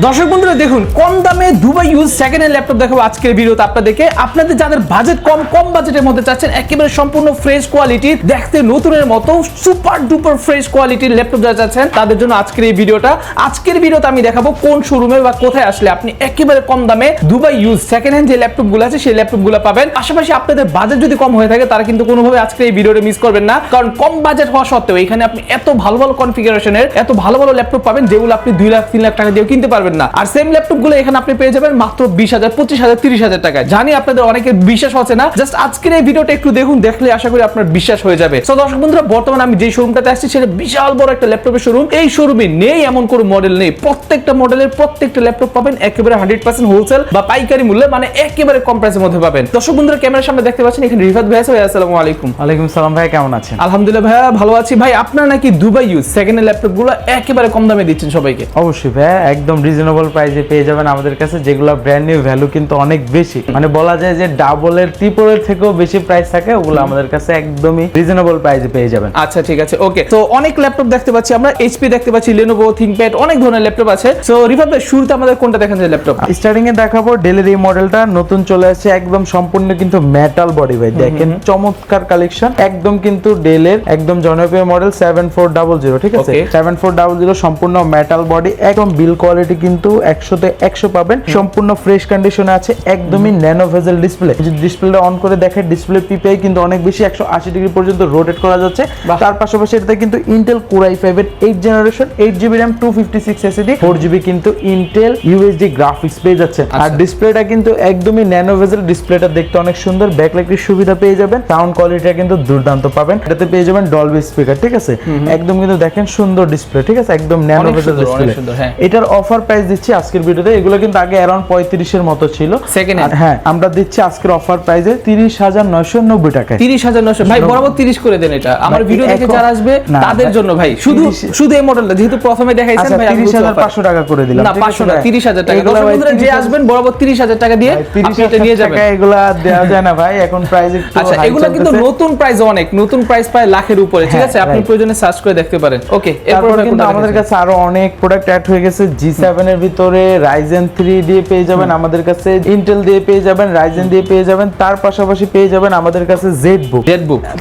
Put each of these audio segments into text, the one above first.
দর্শক বন্ধুরা দেখুন, কম দামে Dubai use second hand laptop দেখাবো আজকের ভিডিওতে আপনাদেরকে। আপনাদের যাদের বাজেট কম বাজেটের মধ্যে চাচ্ছেন একেবারে সম্পূর্ণ ফ্রেশ কোয়ালিটির, দেখতে নতুনের মতো সুপার ডুপার ফ্রেশ কোয়ালিটির ল্যাপটপ যারা চাচ্ছেন তাদের জন্য আজকের এই ভিডিওটা। আজকের ভিডিওতে আমি দেখাবো কোন শোরুমে বা কোথায় আসলে আপনি একেবারে কম দামে দুবাই ইউজ সেকেন্ড হ্যান্ড যে ল্যাপটপগুলো আছে সেই ল্যাপটপগুলো পাবেন। পাশাপাশি আপনাদের বাজেট যদি কম হয়ে থাকে তারা কিন্তু কোনোভাবে আজকের এই ভিডিওটা মিস করবেন না, কারণ কম বাজেট হওয়া সত্ত্বেও এখানে আপনি এত ভালো ভালো কনফিগারেশনের এত ভালো ভালো ল্যাপটপ পাবেন যেগুলো আপনি 2 লাখ 3 লাখ টাকা দিয়ে কিনতে পারবেন না। আর সেম ল্যাপটপগুলো এখানে আপনি পেয়ে যাবেন মাত্র 20,000, 25,000, 30,000 টাকায়। জানি আপনাদের অনেকের বিশ্বাস হচ্ছে না, জাস্ট আজকের এই ভিডিওটা একটু দেখুন, দেখলে আশা করি আপনার বিশ্বাস হয়ে যাবে। সো দর্শক বন্ধুরা, বর্তমানে আমি যে শোরুমটাতে আসছি সেটা বিশাল বড় একটা ল্যাপটপের শোরুম। এই শোরুমে নেই এমন কোনো মডেল নেই, প্রত্যেকটা মডেলের প্রত্যেকটা ল্যাপটপ পাবেন একেবারে 100% হোলসেল বা পাইকারি মূল্যে, মানে একেবারে কম প্রাইসের মধ্যে পাবেন। দর্শক বন্ধুরা, ক্যামেরার সামনে দেখতে পাচ্ছেন এখানে রিফাত ভাই আছে। আসসালামু আলাইকুম। ওয়ালাইকুম সালাম ভাই, কেমন আছেন? আলহামদুলিল্লাহ ভাইয়া ভালো আছি। ভাই আপনারা নাকি দুবাই ইউজ সেকেন্ড হ্যান্ড ল্যাপটপগুলো একেবারে কম দামে দিচ্ছেন সবাইকে? অবশ্যই ভাই, একদম রিজনেবল প্রাইসে পেয়ে যাবেন আমাদের কাছে, যেগুলো ব্র্যান্ড নিউ ভ্যালু কিন্তু অনেক বেশি, মানে বলা যায় যে ডাবলের ট্রিপলের থেকেও বেশি প্রাইস থাকে, ওগুলো আমাদের কাছে একদমই রিজনেবল প্রাইসে পেয়ে যাবেন। আচ্ছা ঠিক আছে, ওকে। তো অনেক ল্যাপটপ দেখতে পাচ্ছি আমরা, এইচপি দেখতে পাচ্ছি, লেনোভো, থিংকপ্যাড, অনেক ধরনের ল্যাপটপ আছে। সো রিফাত ভাই, শুরুতে আমাদের কোনটা দেখান যায় ল্যাপটপ? স্টার্টিং এ দেখাবো ডেলের এই মডেলটা, নতুন চলে আসছে, একদম সম্পূর্ণ কিন্তু মেটাল বডি ভাই, দেখেন চমৎকার কালেকশন, একদম কিন্তু ডেলের একদম জনপ্রিয় মডেল 7400, ঠিক আছে? 7400 সম্পূর্ণ মেটাল বডি, একদম বিল কোয়ালিটি কিন্তু 100 তে 100 পাবেন, সম্পূর্ণ ফ্রেশ কন্ডিশনে আছে, একদমই ন্যানো ভেজেল ডিসপ্লে। যদি ডিসপ্লেটা অন করে দেখেন, ডিসপ্লে পিপিআই কিন্তু অনেক বেশি, 180 ডিগ্রি পর্যন্ত রোটেট করা যাচ্ছে। তার পাশাপাশি এটাতে কিন্তু ইন্টেল কোর i5 এর 8th generation, 8GB RAM, 256 SSD, 4GB কিন্তু ইন্টেল ইউএসডি গ্রাফিক্স পেয়ে যাচ্ছে। আর ডিসপ্লেটা কিন্তু একদমই ন্যানো ভেজেল, ডিসপ্লেটা দেখতে অনেক সুন্দর, ব্যাকলাইটের সুবিধা পেয়ে যাবেন, সাউন্ড কোয়ালিটিটা কিন্তু দুর্দান্ত পাবেন। এটাতে পেয়ে যাবেন ডলবি স্পিকার, ঠিক আছে? একদম কিন্তু দেখেন সুন্দর ডিসপ্লে, ঠিক আছে? একদম ন্যানো ভেজেল ডিসপ্লে। এটার অফার প্রাইস দিচ্ছি আজকের ভিডিওতে, এগুলো কিন্তু আগে अराउंड 35 এর মতো ছিল সেকেন্ড হ্যান্ড। হ্যাঁ, আমরা দিচ্ছি আজকের অফার প্রাইসে 30,990 টাকায়। 30,900 ভাই, বরাবর 30 করে দেন। এটা আমার ভিডিও দেখে যারা আসবে তাদের জন্য ভাই, শুধু এই মডেলটা যেহেতু প্রথমে দেখাইছেন ভাই, 30,500 টাকা করে দিলাম। না 500 না, 30,000 টাকা। বন্ধুরা যে আসবেন বরাবর 30,000 টাকা দিয়ে আপনি এটা নিয়ে যাবেন। এগুলা দেওয়া যায় না ভাই, এখন প্রাইস একটু আচ্ছা, এগুলো কিন্তু নতুন প্রাইস, অনেক নতুন প্রাইস, প্রায় লাখের উপরে, ঠিক আছে? আপনি প্রয়োজনে সার্চ করে দেখতে পারেন। ওকে, এরপর কিন্তু আমাদের কাছে আরো অনেক প্রোডাক্ট অ্যাড হয়ে গেছে। G7 এর ভিতরে Ryzen 3 দিয়ে পেয়ে যাবেন আমাদের কাছে, Intel দিয়ে পেয়ে যাবেন, Ryzen দিয়ে পেয়ে যাবেন, তার পাশাপাশি পেয়ে যাবেন আমাদের কাছে ZBook।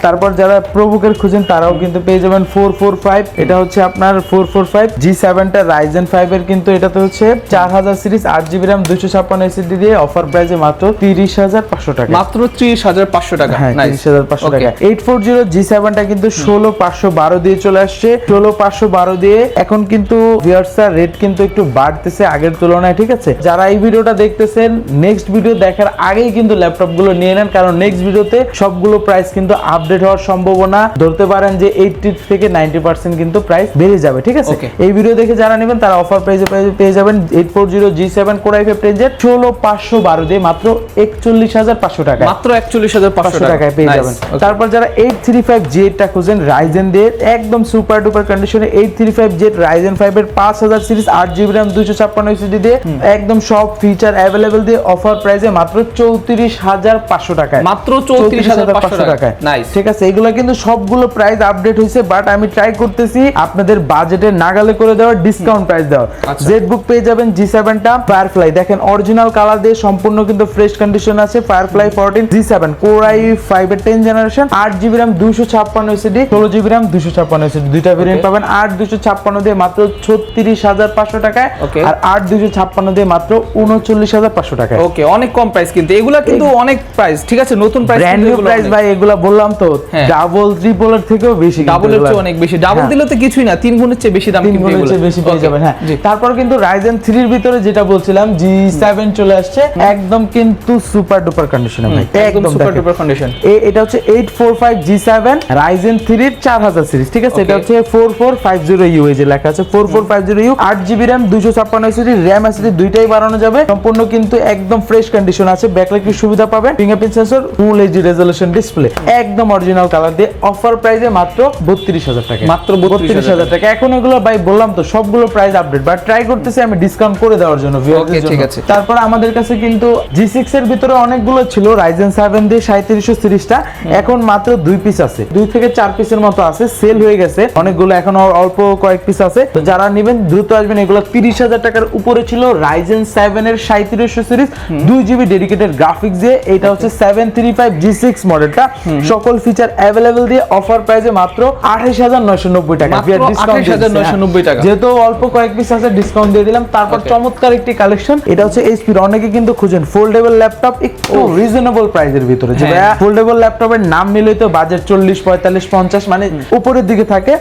তারপর যারা প্রোবুকের খুঁজেন তারাও কিন্তু পেয়ে যাবেন 445, এটা হচ্ছে আপনার 445 G7 টা Ryzen 5 এর, কিন্তু এটাতে হচ্ছে 4000 সিরিজ, 8GB RAM, 256 SSD দিয়ে অফার প্রাইসে মাত্র 30,500 টাকা। মাত্র 30,500 টাকা। হ্যাঁ, 30,500 টাকা। 840 G7 টা কিন্তু 16,512 দিয়ে চলে আসছে, 16,512 দিয়ে এখন কিন্তু ভিউয়ার্সরা রেট কিন্তু একটু বাড়তেছে আগের তুলনায়, ঠিক আছে? যারা এই ভিডিওটা দেখতেছেন, নেক্সট ভিডিও দেখার আগেই কিন্তু ল্যাপটপ গুলো নিয়ে নেন, কারণ নেক্সট ভিডিওতে সবগুলো প্রাইস কিন্তু আপডেট হওয়ার সম্ভাবনা ধরতে পারেন যে 80 থেকে 90% কিন্তু প্রাইস বেড়ে যাবে, ঠিক আছে? এই ভিডিও দেখে যারা নেবেন তারা অফার প্রাইসে পেয়ে যাবেন 840 G7 Core i5 10 16,512 দিয়ে মাত্র 41,500 টাকা, মাত্র 41,500 টাকায় পেয়ে যাবেন। তারপর যারা 835Z টা খুঁজেন Ryzen দিয়ে, একদম সুপার ডুপার কন্ডিশনে 835Z Ryzen 5 এর 5000 সিরিজ, 8GB RAM, 256 SSD দিয়ে একদম সব ফিচার अवेलेबल দিয়ে অফার প্রাইসে মাত্র 34,500 টাকায়, মাত্র 34,500 টাকায়। নাইস, ঠিক আছে? এগুলো কিন্তু সবগুলো প্রাইস আপডেট হইছে, বাট আমি ট্রাই করতেছি আপনাদের বাজেটের নাগালে করে দেওয়ার, ডিসকাউন্ট প্রাইস দেওয়ার। ZBook পেয়ে যাবেন G7 টা Firefly, দেখেন অরিজিনাল কালার দিয়ে সম্পূর্ণ কিন্তু ফ্রেশ কন্ডিশন আছে। Firefly 14 G7 Core i5 এর 10th generation, 8GB RAM, 256 SSD, 16GB RAM, 256 SSD, দুইটা ভেরিয়েন্ট পাবেন। 8,256 দিয়ে মাত্র 36,500 টাকায়, আর 8,256 দিয়ে মাত্র 39,500 টাকায়। ওকে, অনেক কম প্রাইস কিন্তু এগুলা, কিন্তু অনেক প্রাইস, ঠিক আছে? নতুন প্রাইস, ব্র্যান্ড নিউ প্রাইস ভাই, এগুলা বললাম তো ডাবল ট্রিপলের থেকেও বেশি, ডাবলের চেয়ে অনেক বেশি। ডাবল দিলে তো কিছুই না, 3 গুণের চেয়ে বেশি দাম, 3 গুণের চেয়ে বেশি পেয়ে যাবেন। হ্যাঁ, তারপর কিন্তু Ryzen 3 এর ভিতরে যেটা বলছিলাম G7 চলে আসছে, একদম কিন্তু সুপার ডুপার কন্ডিশনে ভাই, একদম সুপার ডুপার কন্ডিশন। এটা হচ্ছে 845 G7 Ryzen 3 এর 4000 সিরিজ, ঠিক আছে? এটা হচ্ছে 4450U, এই যে লেখা আছে 4450U, 8GB RAM, 256 SSD, RAM SSD দুইটাই বাড়ানো যাবে, সম্পূর্ণ কিন্তু একদম ফ্রেশ কন্ডিশন আছে, ব্যাকলাইটের সুবিধা পাবেন, fingerprint sensor, full HD resolution display, একদম অরিজিনাল কালার দিয়ে অফার প্রাইসে মাত্র 32,000 টাকা, মাত্র 32,000 টাকা। এখন এগুলো ভাই বললাম তো সবগুলো প্রাইস আপডেট, বাট ট্রাই করতেছি আমি ডিসকাউন্ট করে দেওয়ার জন্য ভিউয়ারদের জন্য, ঠিক আছে? তারপর আমাদের কাছে কিন্তু G6 এর ভিতরে অনেকগুলো ছিল, Ryzen 7 দিয়ে 3700 সিরিজটা এখন মাত্র 2 পিস আছে, 2 থেকে 4 পিসের মতো আছে, সেল হয়ে গেছে অনেকগুলো, এখন অল্প কয়েক পিস আছে। তো যারা নেবেন দ্রুত আসবেন, এগুলো 30,000 30,000 টাকার উপরে ছিল Ryzen 7 এর 3700 সিরিজ 2GB ডেডিকেটেড গ্রাফিক্স দিয়ে। এটা হচ্ছে 735G6 মডেলটা, সকল ফিচার अवेलेबल দিয়ে অফার প্রাইসে মাত্র 28,990 টাকা। মাত্র 28,990 টাকা। যেহেতু অল্প কয়েক পিস আছে ডিসকাউন্ট দিয়ে দিলাম। তারপর চমৎকার একটি কালেকশন, এটা হচ্ছে HP এর, অনেকে কিন্তু খুঁজেন ফোল্ডেবল ল্যাপটপ একটু রিজনেবল প্রাইসের ভিতরে, যে ভাইয়া ফোল্ডেবল ল্যাপটপের নাম নিলেই তো বাজেট 40, 45, 50 মানে উপরের দিকে থাকে।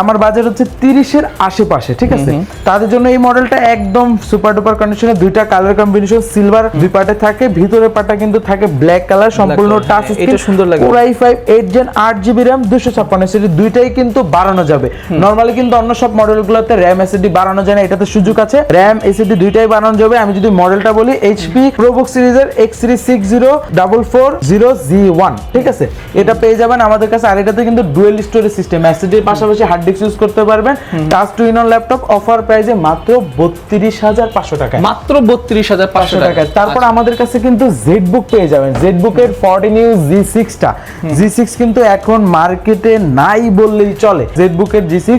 আমার বাজেট হচ্ছে 30 এর আশেপাশে, ঠিক আছে? তাদের জন্য এই মডেলটা একদম সুপার ডুপার কন্ডিশনে, দুইটা কালার কম্বিনেশন সিলভার দুই পার্টে থাকে, ভিতরের পার্টটা কিন্তু থাকে ব্ল্যাক কালার, সম্পূর্ণ টাচ স্ক্রিন। এটা সুন্দর লাগে। Core i5 8 Gen 8GB RAM 256 SSD দুইটাই কিন্তু বাড়ানো যাবে। নরমালি কিন্তু অন্য সব মডেলগুলোতে RAM SSD বাড়ানো যায় না, এটাতে সুযোগ আছে। RAM SSD দুইটাই বাড়ানো যাবে। আমি যদি মডেলটা বলি HP ProBook সিরিজের X Series 60440G1, ঠিক আছে? এটা পেয়ে যাবেন আমাদের কাছে। আর এটাতে কিন্তু ডুয়াল স্টোরেজ সিস্টেম, SSD এর পাশাপাশি হার্ড ডিস্ক ইউজ করতে পারবেন। Touch two in one laptop, offer প্রাইসে মাত্র 32,500 টাকা, মাত্র 32,500 টাকা। তারপর আমাদের কাছে কিন্তু ZBook পেয়ে যাবেন। ZBook এর 14 ইউ G6 টা, G6 কিন্তু এখন মার্কেটে নাই বললেই চলে। ZBook এর G6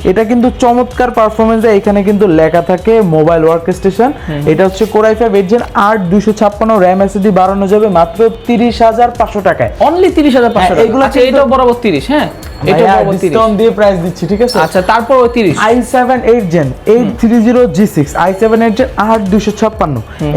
এটা কিন্তু চমৎকার পারফরম্যান্স দেয়। এখানে কিন্তু লেখা থাকে মোবাইল ওয়ার্কস্টেশন। এটা হচ্ছে Core i5 8 Gen 8 256 RAM SSD বাড়ানো যাবে মাত্র 30,500 টাকায়। অনলি 30,500 টাকা। এগুলো আচ্ছা এটাও বরাবর 30, হ্যাঁ এটা বরাবর 30 ডিসকাউন্ট দিয়ে প্রাইস দিচ্ছি, ঠিক আছে? আচ্ছা তারপর ওই 30 i7 8 Gen 830G6 i7 8 Gen 8 256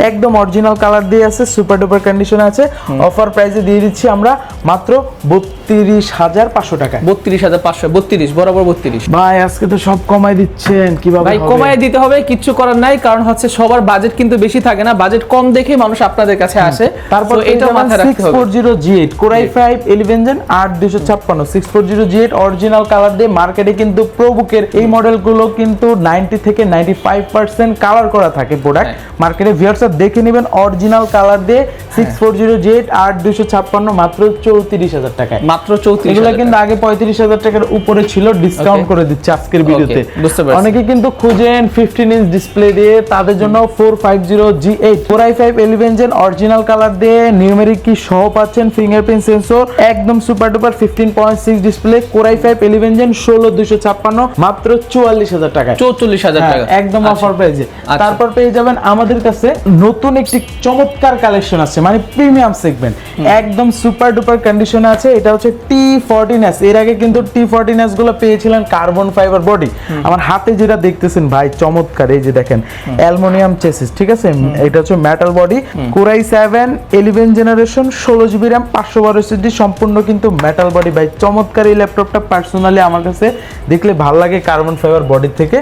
একদম অরিজিনাল কালার দিয়ে আছে, সুপার ডুপার কন্ডিশনে আছে। অফার প্রাইসে দিয়ে দিচ্ছি আমরা মাত্র 32,500 টাকা। 32,500, 32 বরাবর 32। ভাই আজকে তো সব কমাই দিচ্ছেন, কিভাবে ভাই হবে? কমায় দিতে হবে, কিচ্ছু করার নাই, কারণ হচ্ছে সবার বাজেট কিন্তু বেশি থাকে না, বাজেট কম দেখে মানুষ আপনাদের কাছে আসে। তারপর এটা মাথায় রাখতে হবে। 640G8 Core i5 11 Gen 8 256 640G8 original colour দিয়ে। মার্কেটে কিন্তু প্রোবুকের এই মডেলগুলো কিন্তু 90 থেকে 95% কালার করা থাকে প্রোডাক্ট। মার্কেটে ভিউয়ার্স দেখে নেবেন অরিজিনাল কালার দিয়ে 640G8 8 256 মাত্র 34,000 টাকায়। মাত্র 34,000। এগুলো কিন্তু আগে 35,000 টাকার উপরে ছিল, ডিসকাউন্ট করে দিচ্ছে আজকের ভিডিওতে। বুঝতে পারছি। অনেকে কিন্তু খুঁজেন 15 ইঞ্চ ডিসপ্লে দিয়ে, তাদের জন্য 450G8 Core i5 11 Gen original colour দিয়ে, নিউমেরিক কি সহ পাচ্ছেন, ফিঙ্গারপ্রিন্ট সেন্সর, একদম super duper 15.6 display. Core i5 11 Gen 16256 মাত্র 44,000 টাকা। 44,000 টাকা একদম অফার প্রাইসে। তারপর পেয়ে যাবেন আমাদের কাছে নতুন একটি চমৎকার কালেকশন আছে, মানে প্রিমিয়াম সেগমেন্ট, একদম সুপার ডুপার কন্ডিশনে আছে। এটা হচ্ছে T14S। এর আগে কিন্তু T14S গুলো পেয়েছিলেন কার্বন ফাইবার বডি। আমার হাতে যেটা দেখতেছেন ভাই চমৎকার, এই যে দেখেন অ্যালুমিনিয়াম চেসিস, ঠিক আছে? এটা হচ্ছে metal body. Core i7 11 generation 16GB RAM 512 SSD সম্পূর্ণ কিন্তু মেটাল বডি। ভাই চমৎকার এই ল্যাপটপটা, পার্সোনালি আমার কাছে দেখলে ভালো লাগে কার্বন ফাইবার বডি থেকে।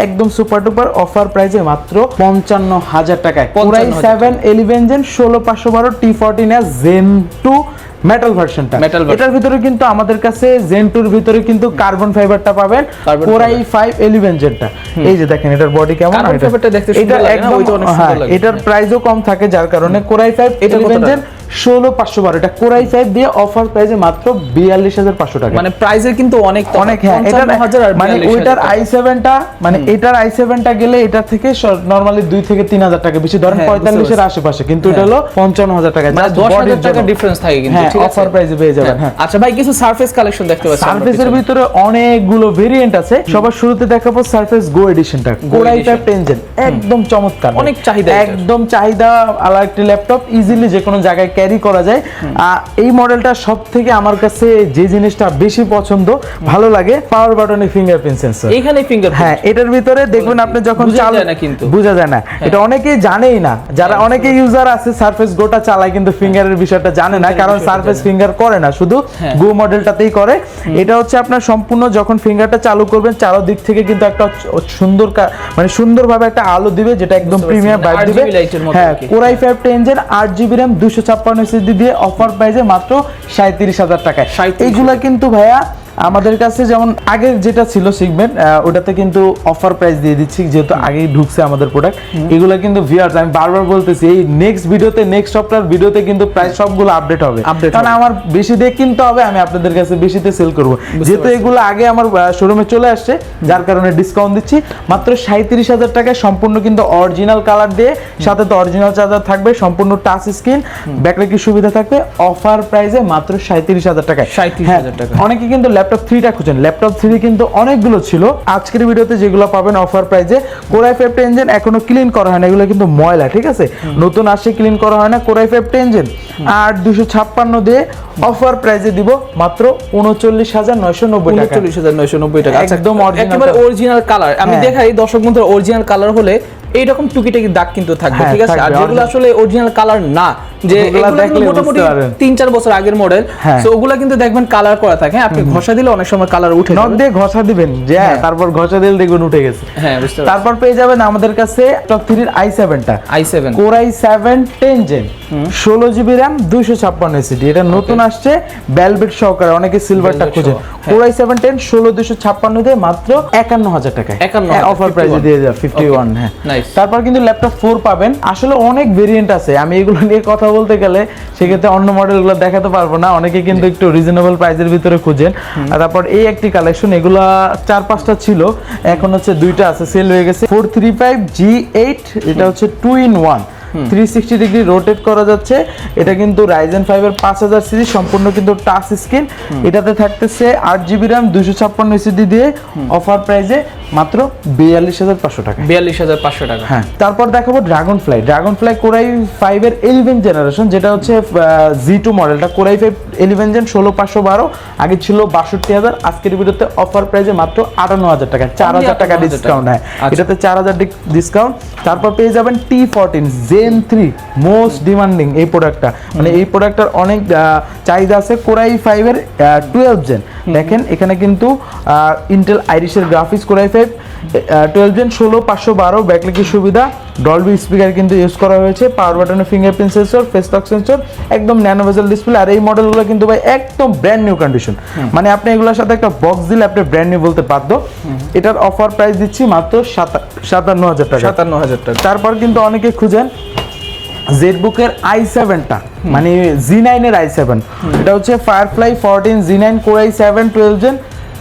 একদম সুপার ডুপার অফার প্রাইসে মাত্র 55,000 টাকায়। Core i7 11 Gen 16512 T14S Zen 2 metal ভার্সনটা। এটার ভিতরে কিন্তু আমাদের কাছে Zen 2 এর ভিতরে কিন্তু কার্বন ফাইবারটা পাবেন। Core i5 11 Gen টা, এই যে দেখেন এটার বডি কেমন, কার্বন ফাইবারটা দেখতে সুন্দর লাগে না, ওইটা অনেক সুন্দর লাগে। এটার প্রাইসও কম থাকে, যার কারণে Core i5 11 Gen 16512 এটা Core i5 দিয়ে অফার প্রাইসে মাত্র 42,500 টাকা। মানে প্রাইসের কিন্তু অনেক অনেক, হ্যাঁ। এটা মানে ওইটার i7 টা, মানে এটার i7 টা গেলে এটা থেকে নরমালি 2 থেকে 3,000 টাকা বেশি, ধরেন 45 এর আশেপাশে, কিন্তু এটা হলো 55,000 টাকা। মানে 10,000 টাকা ডিফারেন্স থাকে কিন্তু, ঠিক আছে? অফার প্রাইসে পেয়ে যাবেন। হ্যাঁ আচ্ছা ভাই, কিছু সারফেস কালেকশন দেখতে পাচ্ছি। সারফেসের ভিতরে অনেকগুলো ভেরিয়েন্ট আছে। সবার শুরুতে দেখাবো সারফেস গো এডিশনটা, Core i5 10 Gen একদম চমৎকার, অনেক চাহিদা, একদম চাহিদা আলা একটি ল্যাপটপ, ইজিলি যে কোনো জায়গায় ক্যারি করা যায়। এই মডেলটা সবথেকে আমার কাছে যে জিনিসটা বেশি পছন্দ ভালো লাগে, পাওয়ার বাটনে ফিঙ্গারপ্রিন্ট সেন্সর। এখানে ফিঙ্গারপ্রিন্ট, হ্যাঁ এটার ভিতরে দেখবেন আপনি যখন চালু, বোঝা যায় না, এটা অনেকেই জানেই না। যারা অনেকে ইউজার আছে সারফেস গোটা চালায় কিন্তু ফিঙ্গারের বিষয়টা জানে না, কারণ সারফেস ফিঙ্গার করে না, শুধু গো মডেলটাতেই করে। এটা হচ্ছে আপনার সম্পূর্ণ যখন ফিঙ্গারটা চালু করবেন চারদিক থেকে কিন্তু একটা সুন্দর, মানে সুন্দরভাবে একটা আলো দিবে, যেটা একদম প্রিমিয়াম ভাইব দিবে। হ্যাঁ Core i5 10 Gen 8GB RAM 256 SSD দিয়ে অফার প্রাইসে মাত্র 37,000 টাকায়। এইগুলা কিন্তু ভাইয়া আমাদের কাছে যেমন আগের যেটা ছিল সেগমেন্ট, ওটাতে কিন্তু অফার প্রাইস দিয়ে দিচ্ছি, যেহেতু আগেই ঢুকছে আমাদের প্রোডাক্ট। এগুলো কিন্তু ভিউয়ার্স আমি বারবার বলতেছি, এই নেক্সট ভিডিওতে, নেক্সট সপ্তাহের ভিডিওতে কিন্তু প্রাইস সবগুলো আপডেট হবে, কারণ আমার বেশি দিয়ে কিনতে হবে, আমি আপনাদের কাছে বেশিতে সেল করব। যেহেতু এগুলো আগে আমার শোরুমে চলে আসছে, যার কারণে ডিসকাউন্ট দিচ্ছি মাত্র 37,000 টাকায়। সম্পূর্ণ কিন্তু অরিজিনাল কালার দিয়ে, সাথে তো অরিজিনাল চার্জার থাকবে, সম্পূর্ণ টাচ স্ক্রিন, ব্যাকলাইট সুবিধা থাকবে। অফার প্রাইসে মাত্র 37,000 টাকায়। 37,000 টাকা। অনেকে কিন্তু ল্যাপটপ 3টা খুঁজেন, ল্যাপটপ 3 কিন্তু অনেকগুলো ছিল। আজকের ভিডিওতে যেগুলো পাবেন অফার প্রাইজে, Core i5 ইঞ্জিন এখনো ক্লিন করা হয় না, এগুলো কিন্তু ময়লা, ঠিক আছে, নতুন আসে ক্লিন করা হয় না। Core i5 ইঞ্জিন আর 256 দিয়ে অফার প্রাইজে দিব মাত্র 39,990 টাকা। 39,990 টাকা, একদম original একেবারে অরিজিনাল কালার। আমি দেখাই দর্শক বন্ধুরা, অরিজিনাল কালার হলে এইরকম টুকিটাকি দাগ কিন্তু থাকবে, হ্যাঁ, ঠিক আছে। আর থাকবে, যেগুলো আসলে অরিজিনাল কালার না, যে ওগুলা এগুলো দেখলে মোটামুটি বুঝতে পারবেন। 3-4 বছর আগের মডেল, হ্যাঁ। সো ওগুলা কিন্তু দেখবেন কালার করা থাকে, আপনি ঘষা দিলে অনেক সময় কালার উঠে নক যাবে। দিয়ে ঘষা দিবেন যে হ্যাঁ। তারপর ঘষা দিলে দেখবেন উঠে গেছে। হ্যাঁ, বুঝতে পারছি। তারপর পেয়ে যাবেন আমাদের কাছে টপ 3 i7টা, i7 Core i7 10 gen, 16 GB RAM, 256 SSD. এটা নতুন আসছে ভেলভেট সহকারে, অনেকে সিলভারটা Velvet খুঁজে। সহ, হ্যাঁ। Core i7 10 16 256 দিয়ে মাত্র 51,000 টাকায় 51,000 অফার প্রাইসে দিয়ে যায় 51। হ্যাঁ, Nice. তারপর কিন্তু ল্যাপটপ 4 পাবেন। আসলে অনেক ভেরিয়েন্ট আছে, আমি এগুলো নিয়ে কথা বলতে গেলে সেক্ষেত্রে অন্য মডেলগুলো দেখাতে পারবো না, অনেকে কিন্তু একটু রিজনেবল প্রাইসের ভিতরে খুঁজেন। আর তারপর এই একটি কালেকশন, এগুলা 4-5টা ছিল, এখন হচ্ছে 2টা আছে, সেল হয়ে গেছে। 435G8, এটা হচ্ছে 2-in-1, 360 ডিগ্রি রোটেট করা যাচ্ছে। এটা কিন্তু Ryzen 5 এর 5000 সিরিজ, সম্পূর্ণ কিন্তু টাচ স্ক্রিন। এটাতে থাকতেছে 8 জিবি RAM, 256 এসএসডি দিয়ে অফার প্রাইসে মাত্র 42,500 টাকা। 42,500 টাকা। হ্যাঁ, তারপর দেখাবো ড্রাগনফ্লাই Core i5 এর 11 জেনারেশন, যেটা হচ্ছে Z2 মডেলটা। Core i5 11 জেন 16512, আগে ছিল 62,000, আজকের ভিডিওতে অফার প্রাইসে মাত্র 58,000 টাকা, 4,000 টাকা ডিসকাউন্ট। হ্যাঁ, এটাতে 4,000 ডিসকাউন্ট। তারপর পেয়ে যাবেন T14 Zen 3, মোস্ট ডিমান্ডিং এই প্রোডাক্টটা, মানে এই প্রোডাক্টটার অনেক চাহিদা আছে। Core i5 এর 12 জেন, দেখেন এখানে কিন্তু ইন্টেল আইরিশের গ্রাফিক্স। Core i5 12 জেন 16512, ব্যাকলিকের সুবিধা, ডলবি স্পিকার কিন্তু ইউজ করা হয়েছে, পাওয়ার বাটনে fingerprint sensor, face lock sensor, একদম ন্যানো বেজেল ডিসপ্লে। আর এই মডেলগুলো কিন্তু ভাই একদম ব্র্যান্ড নিউ কন্ডিশন, মানে আপনি এগুলোর সাথে একটা বক্স দিলে আপনি ব্র্যান্ড নিউ বলতে বাধ্য। এটার অফার প্রাইস দিচ্ছি মাত্র 57,000 টাকা। 57,000 টাকা। তারপর কিন্তু অনেকে খুঁজেন জেটবুকের i7টা, মানে Z9 এর i7, এটা হচ্ছে Firefly 14 Z9 Core i7 12 gen,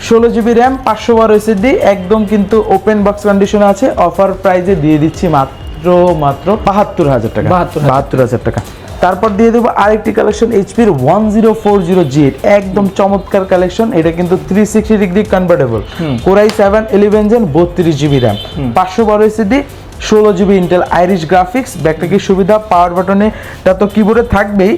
16 GB RAM, 512 SSD, একদম কিন্তু ওপেন বক্স কন্ডিশনে আছে। অফার প্রাইসে দিয়ে দিচ্ছি মাত্র 72,000 টাকা। 72,000 টাকা। তারপর দিয়ে দেবো আরেকটি কালেকশন, এইচপির 1040G8, একদম চমৎকার কালেকশন। এটা কিন্তু 360 degree convertible, Core i7 11 gen, 32 GB RAM, 512 SSD, 16 GB Intel Iris graphics, ব্যাকলিকের সুবিধা, পাওয়ার বাটনে টা তো কিবোর্ডে থাকবেই,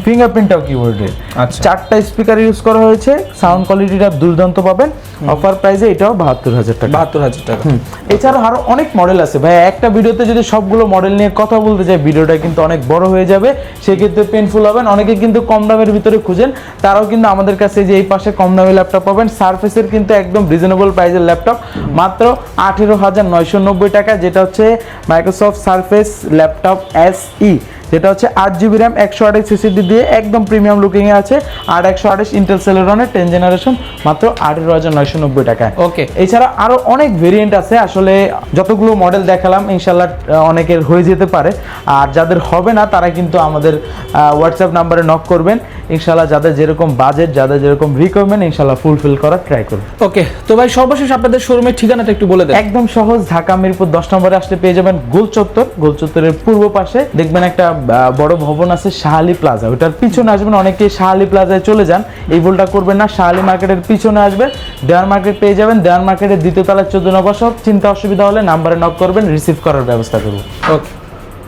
ফিঙ্গারপ্রিন্টটাও কিবোর্ডে। আচ্ছা। 4টা স্পিকার ইউজ করা হয়েছে, সাউন্ড কোয়ালিটিটা দুর্দান্ত পাবেন। অফার প্রাইসে এটাও 72,000 টাকা। 72,000 টাকা। এছাড়াও আরো অনেক মডেল আছে ভাই, একটা ভিডিওতে যদি সবগুলো মডেল নিয়ে কথা বলতে যাই ভিডিওটা কিন্তু অনেক বড় হয়ে যাবে, সেক্ষেত্রে পেনফুল হবেন। অনেকে কিন্তু কম দামের ভিতরে খুঁজেন, তারাও কিন্তু আমাদের কাছে যে এই পাশে কম দামের ল্যাপটপ পাবেন। সারফেসের কিন্তু একদম রিজনেবল প্রাইসের ল্যাপটপ, মাত্র 18,990 টাকা, যেটা হচ্ছে মাইক্রোসফট সারফেস ল্যাপটপ SE, যেটা হচ্ছে 8 জিবি RAM, 128 এসএসডি দিয়ে একদম প্রিমিয়াম লুকিং এ আছে। আর 128 ইন্টেল সেলেরনের 10 জেনারেশন, মাত্র 18,990 টাকায়। ওকে। এছাড়া আরো অনেক ভেরিয়েন্ট আছে, আসলে যতগুলো মডেল দেখালাম ইনশাল্লাহ অনেকের হয়ে যেতে পারে। আর যাদের হবে না তারা কিন্তু আমাদের হোয়াটসঅ্যাপ নাম্বারে নক করবেন, ইনশাল্লাহ যাদের যেরকম বাজেট, যাদের যেরকম রিকোয়ারমেন্ট, ইনশাল্লাহ ফুলফিল করার ট্রাই করব। ওকে, তো ভাই সর্বশেষ আপনাদের শোরুমের ঠিকানাটা একটু বলে দেন। একদম সহজ, ঢাকা মিরপুর 10 নম্বরে আসলে পেয়ে যাবেন গোল চত্বর। গোল চত্বরের পূর্ব পাশে দেখবেন একটা বড় ভবন আছে, শাহালি প্লাজা, ওটার পিছনে আসবেন। অনেকে শাহালি প্লাজায় চলে যান, এই ভুলটা করবেন না, শাহালি মার্কেটের পিছনে আসবেন, দেওয়ার মার্কেট পেয়ে যাবেন। দেওয়ার মার্কেটের দ্বিতীয় তলায় 14 নম্বর শপ। চিন্তা অসুবিধা হলে নাম্বারে নক করবেন, রিসিভ করার ব্যবস্থা করব। ওকে।